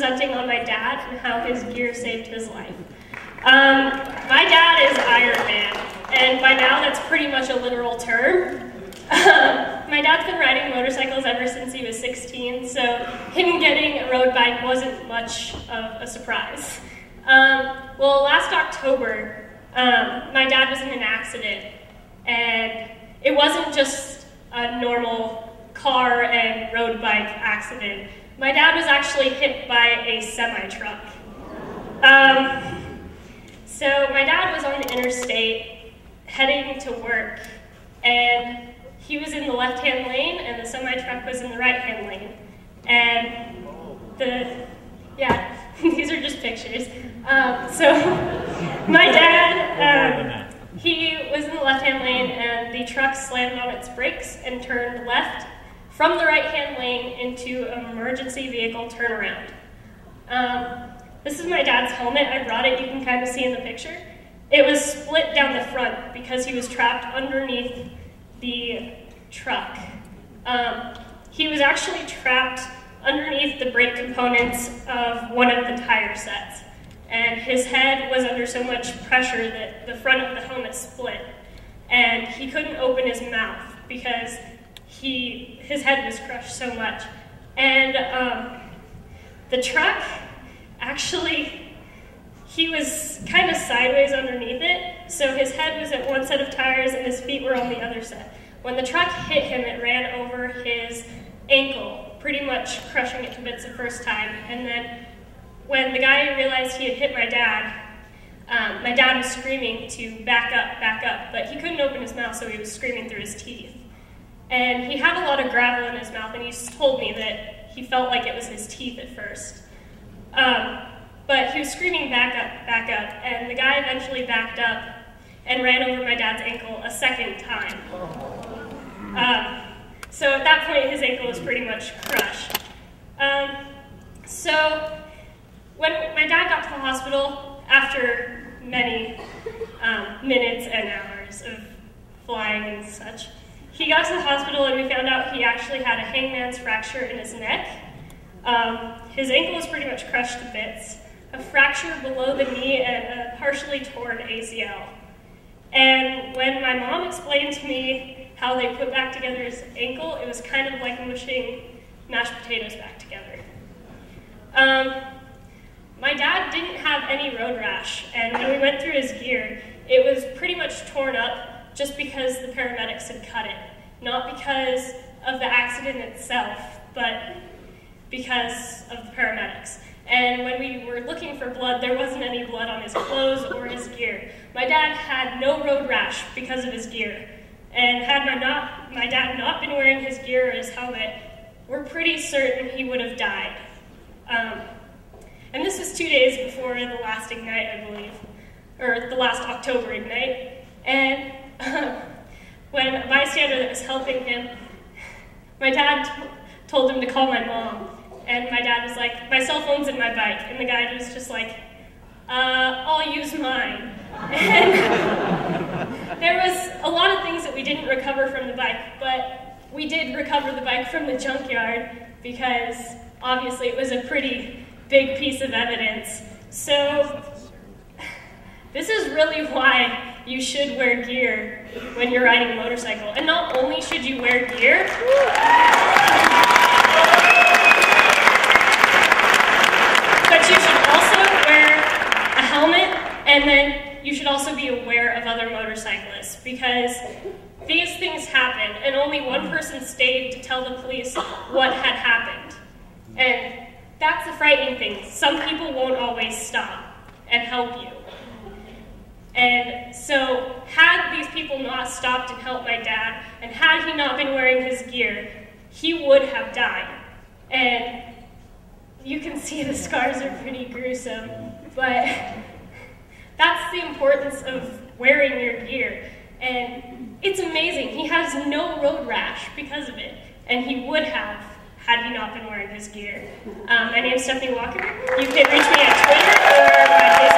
presenting on my dad and how his gear saved his life. My dad is Iron Man, and by now that's pretty much a literal term. My dad's been riding motorcycles ever since he was 16, so him getting a road bike wasn't much of a surprise. Well, last October, my dad was in an accident, and it wasn't just a normal car and road bike accident. My dad was actually hit by a semi-truck. So my dad was on the interstate heading to work, and he was in the left-hand lane, and the semi-truck was in the right-hand lane. And these are just pictures. So my dad, he was in the left-hand lane, and the truck slammed on its brakes and turned left from the right-hand lane into an emergency vehicle turnaround. This is my dad's helmet. I brought it. You can kind of see in the picture. It was split down the front because he was trapped underneath the truck. He was actually trapped underneath the brake components of one of the tire sets, and his head was under so much pressure that the front of the helmet split, and he couldn't open his mouth because his head was crushed so much. And the truck, actually, he was kind of sideways underneath it, so his head was at one set of tires and his feet were on the other set. When the truck hit him, it ran over his ankle, pretty much crushing it to bits the first time. And then when the guy realized he had hit my dad was screaming to back up, but he couldn't open his mouth, so he was screaming through his teeth. And he had a lot of gravel in his mouth, and he told me that he felt like it was his teeth at first. But he was screaming back up, and the guy eventually backed up and ran over my dad's ankle a second time. So at that point, his ankle was pretty much crushed. So when my dad got to the hospital, after many minutes and hours of flying and such, he got to the hospital and we found out he actually had a hangman's fracture in his neck. His ankle was pretty much crushed to bits, a fracture below the knee, and a partially torn ACL. And when my mom explained to me how they put back together his ankle, it was kind of like mushing mashed potatoes back together. My dad didn't have any road rash, and when we went through his gear, it was pretty much torn up just because the paramedics had cut it. Not because of the accident itself, but because of the paramedics. And when we were looking for blood, there wasn't any blood on his clothes or his gear. My dad had no road rash because of his gear. And had my dad not been wearing his gear or his helmet, we're pretty certain he would have died. And this was 2 days before the last Ignite, I believe, or the last October Ignite. And when a bystander that was helping him, my dad told him to call my mom. And my dad was like, my cell phone's in my bike. And the guy was just like, I'll use mine. And there was a lot of things that we didn't recover from the bike, but we did recover the bike from the junkyard because obviously it was a pretty big piece of evidence. So this is really why you should wear gear when you're riding a motorcycle. And not only should you wear gear, but you should also wear a helmet, and then you should also be aware of other motorcyclists, because these things happen, and only one person stayed to tell the police what had happened. And that's the frightening thing. Some people won't always stop and help you. And so, had these people not stopped and helped my dad, and had he not been wearing his gear, he would have died. And you can see the scars are pretty gruesome, but that's the importance of wearing your gear. And it's amazing. He has no road rash because of it, and he would have had he not been wearing his gear. My name is Stephanie Walker. You can reach me at Twitter or my